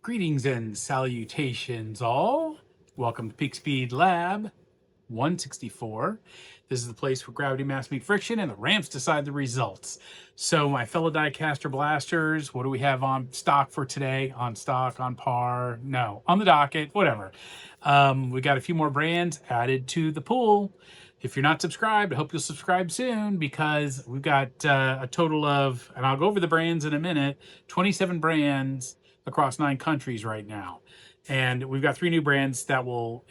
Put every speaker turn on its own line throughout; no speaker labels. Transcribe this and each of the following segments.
Greetings and salutations all. Welcome to Peak Speed Lab 164. This is the place where gravity, mass meet friction, and the ramps decide the results. So my fellow diecaster blasters, what do we have on stock for today? On stock, on par? No, on the docket, whatever. We got a few more brands added to the pool. If you're not subscribed, I hope you'll subscribe soon because we've got a total of, and I'll go over the brands in a minute, 27 brands across 9 countries right now. And we've got 3 new brands that will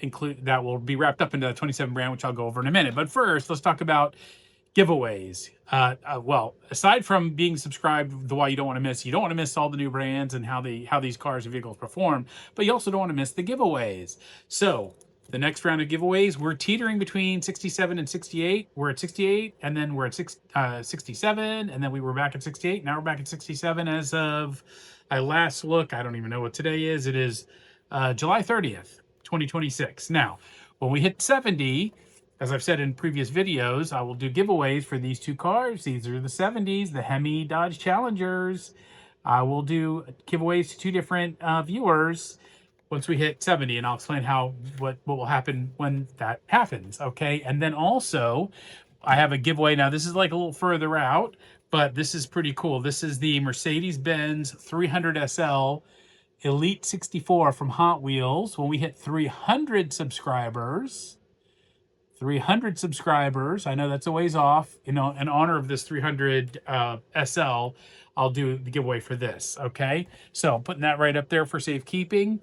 be wrapped up into the 27 brand, which I'll go over in a minute. But first, let's talk about giveaways. Well, aside from being subscribed, the why you don't want to miss all the new brands and how these cars and vehicles perform, but you also don't want to miss the giveaways. So the next round of giveaways, we're teetering between 67 and 68. We're at 68, and then we're at 67, and then we were back at 68. Now we're back at 67 as of I last look. I don't even know what today is. It is July 30th, 2026. Now, when we hit 70, as I've said in previous videos, I will do giveaways for these 2 cars. These are the 70s, the Hemi Dodge Challengers. I will do giveaways to 2 different viewers once we hit 70, and I'll explain what will happen when that happens, okay? And then also, I have a giveaway. Now, this is like a little further out, but this is pretty cool. This is the Mercedes-Benz 300 SL Elite 64 from Hot Wheels. When we hit 300 subscribers, I know that's a ways off, in honor of this 300 SL, I'll do the giveaway for this, okay? So I'm putting that right up there for safekeeping.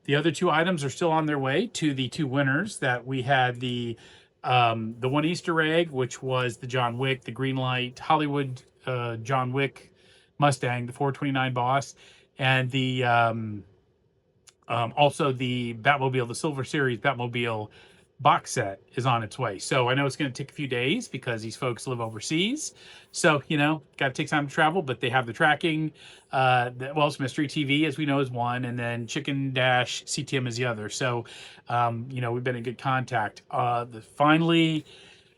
The other 2 items are still on their way to the 2 winners that we had. The one Easter egg, which was the John Wick, the green light Hollywood John Wick Mustang, the 429 Boss, and the also the Batmobile, the Silver Series Batmobile box set is on its way. So I know it's going to take a few days because these folks live overseas. So, got to take time to travel, but they have the tracking. Well, it's Mystery TV, as we know, is one, and then Chicken Dash CTM is the other. So, we've been in good contact. Finally,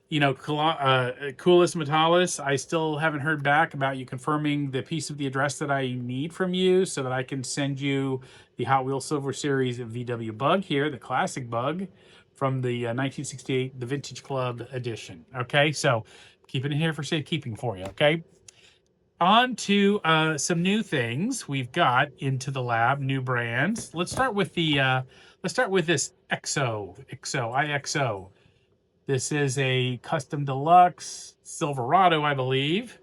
Coolest Metalis, I still haven't heard back about you confirming the piece of the address that I need from you so that I can send you the Hot Wheels Silver Series VW Bug here, the classic Bug from the 1968, the Vintage Club edition. Okay, so keeping it here for safekeeping for you. Okay, on to some new things we've got into the lab, new brands. Let's start with this IXO. This is a custom deluxe Silverado, I believe.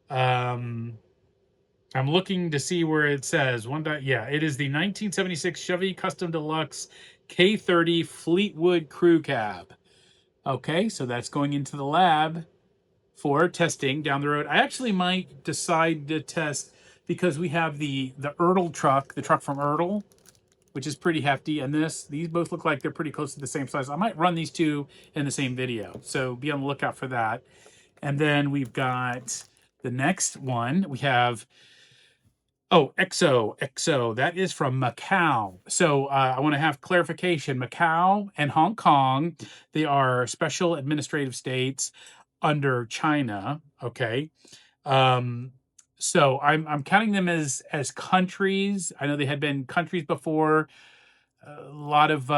I'm looking to see where it says yeah, it is the 1976 Chevy Custom Deluxe K30 Fleetwood Crew Cab. Okay, so that's going into the lab for testing down the road. I actually might decide to test because we have the Ertl truck, the truck from Ertl, which is pretty hefty, and these both look like they're pretty close to the same size. I might run these 2 in the same video, so be on the lookout for that. And then we've got the next one. We have XO. That is from Macau. So I want to have clarification. Macau and Hong Kong, they are special administrative states under China. Okay. So I'm counting them as countries. I know they had been countries before. A lot of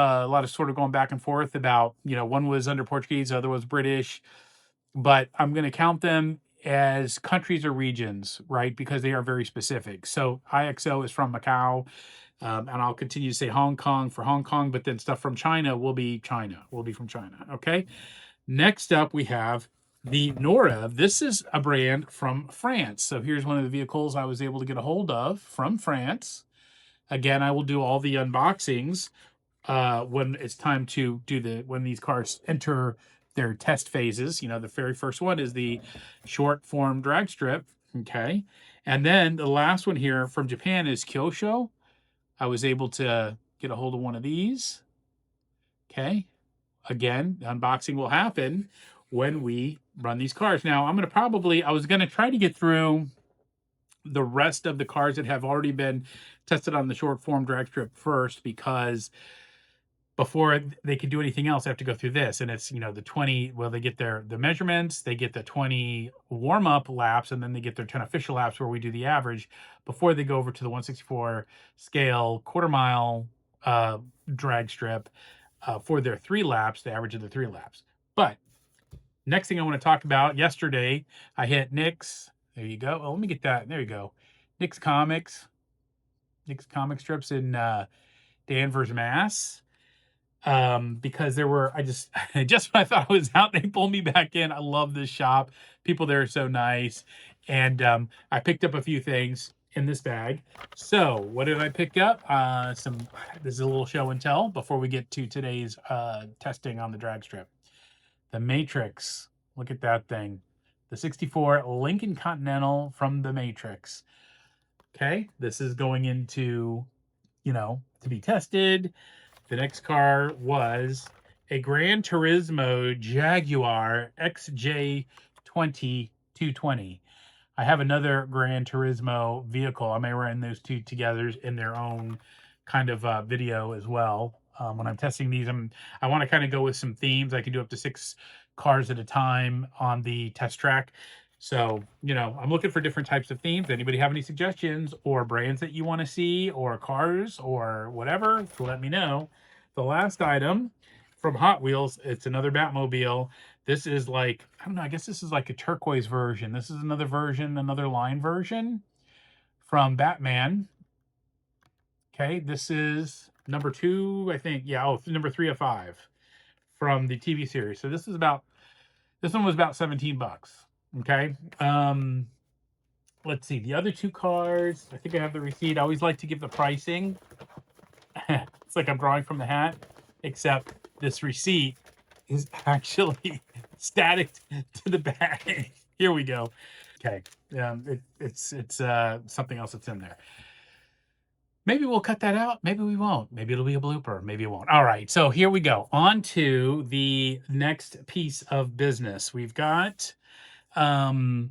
sort of going back and forth about, one was under Portuguese, the other was British, but I'm going to count them as countries or regions, right? Because they are very specific. So IXO is from Macau, and I'll continue to say Hong Kong for Hong Kong, but then stuff from China will be from China. Okay. Next up, we have the Norev. This is a brand from France. So here's one of the vehicles I was able to get a hold of from France. Again, I will do all the unboxings when it's time to do when these cars enter their test phases. The very first one is the short form drag strip. Okay. And then the last one here from Japan is Kyosho. I was able to get a hold of one of these. Okay. Again, the unboxing will happen when we run these cars. Now, I was going to try to get through the rest of the cars that have already been tested on the short form drag strip first, because before they can do anything else, they have to go through this. And it's, the 20, well, they get the measurements, they get the 20 warm-up laps, and then they get their 10 official laps where we do the average before they go over to the 164 scale quarter mile drag strip for their 3 laps, the average of the 3 laps. But next thing I want to talk about, yesterday I hit Nick's. There you go. Oh, let me get that. There you go. Nick's comic strips in Danvers, Mass. Because there were, just when I thought I was out, they pulled me back in. I love this shop. People there are so nice. And I picked up a few things in this bag. So what did I pick up? This is a little show and tell before we get to today's testing on the drag strip. The Matrix. Look at that thing. The 64 Lincoln Continental from the Matrix. Okay, this is going into, to be tested. The next car was a Gran Turismo Jaguar XJ220. I have another Gran Turismo vehicle. I may run those two together in their own kind of video as well. When I'm testing these, I want to kind of go with some themes. I can do up to 6 cars at a time on the test track. So, I'm looking for different types of themes. Anybody have any suggestions or brands that you want to see or cars or whatever, let me know. The last item from Hot Wheels, it's another Batmobile. This is like, I don't know, I guess this is like a turquoise version. This is another version, another line version from Batman. Okay, this is number 2, I think. Yeah, number 3 of 5 from the TV series. So this one was about 17 bucks. Okay. Let's see. The other 2 cars, I think I have the receipt. I always like to give the pricing. It's like I'm drawing from the hat, except this receipt is actually static to the bag. Here we go. Okay. It's something else that's in there. Maybe we'll cut that out. Maybe we won't. Maybe it'll be a blooper. Maybe it won't. All right. So here we go. On to the next piece of business. We've got, I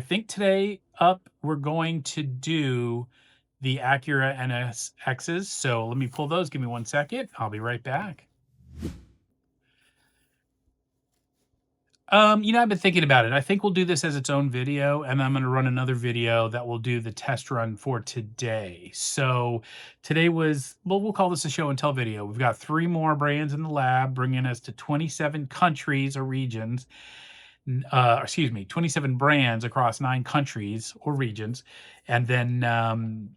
think today up, we're going to do the Acura NSXs. So let me pull those. Give me 1 second. I'll be right back. I've been thinking about it. I think we'll do this as its own video, and I'm going to run another video that will do the test run for today. So today was, well, we'll call this a show and tell video. We've got 3 more brands in the lab, bringing us to 27 countries or regions. 27 brands across 9 countries or regions. And then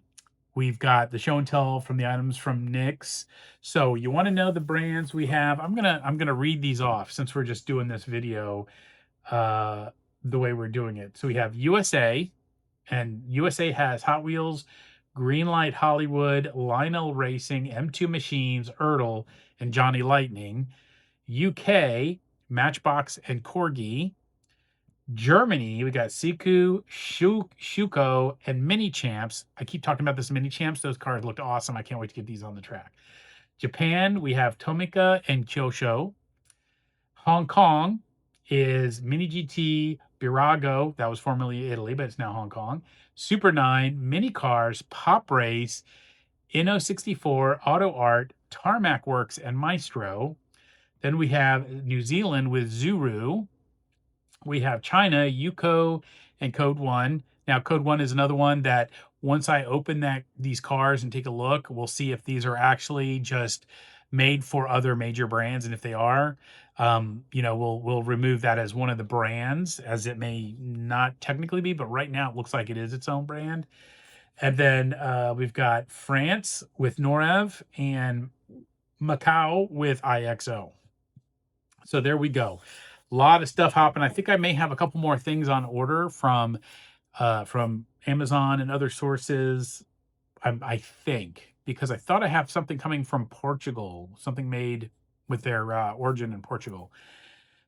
we've got the show and tell from the items from Nick's. So you want to know the brands we have. I'm gonna read these off since we're just doing this video the way we're doing it. So we have USA, and USA has Hot Wheels, Greenlight Hollywood, Lionel Racing, M2 Machines, Ertl, and Johnny Lightning. UK, Matchbox and Corgi. Germany, we got Siku, Shuko, and Mini Champs. I keep talking about this Mini Champs. Those cars looked awesome. I can't wait to get these on the track. Japan, we have Tomica and Kyosho. Hong Kong is Mini GT, Birago. That was formerly Italy, but it's now Hong Kong. Super 9, Mini Cars, Pop Race, Inno64, Auto Art, Tarmac Works, and Maestro. Then we have New Zealand with Zuru. We have China, Yuko, and Code 1. Now, Code 1 is another one that once I open these cars and take a look, we'll see if these are actually just made for other major brands. And if they are, we'll remove that as one of the brands, as it may not technically be, but right now it looks like it is its own brand. And then we've got France with Norev and Macau with IXO. So there we go. A lot of stuff happened. I think I may have a couple more things on order from Amazon and other sources. I think, because I thought I have something coming from Portugal, something made with their origin in Portugal.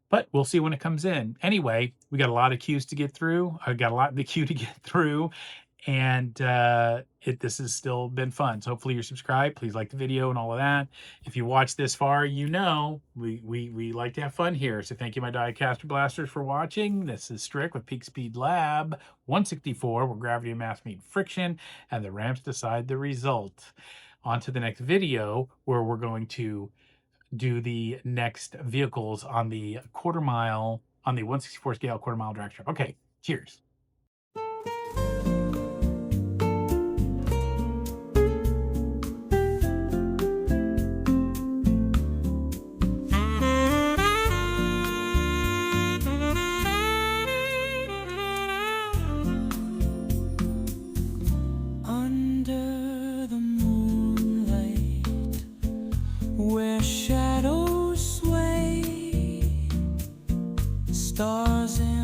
But we'll see when it comes in. Anyway, we got a lot of queues to get through. I got a lot in the queue to get through. And this has still been fun. So hopefully you're subscribed. Please like the video and all of that. If you watch this far, we like to have fun here. So thank you, my Diecaster Blasters, for watching. This is Strick with Peak Speed Lab 164, where gravity and mass meet friction, and the ramps decide the result. on to the next video where we're going to do the next vehicles on the 1/64 scale quarter mile drag strip. Okay, cheers.
Under the moonlight, where shadows sway, stars in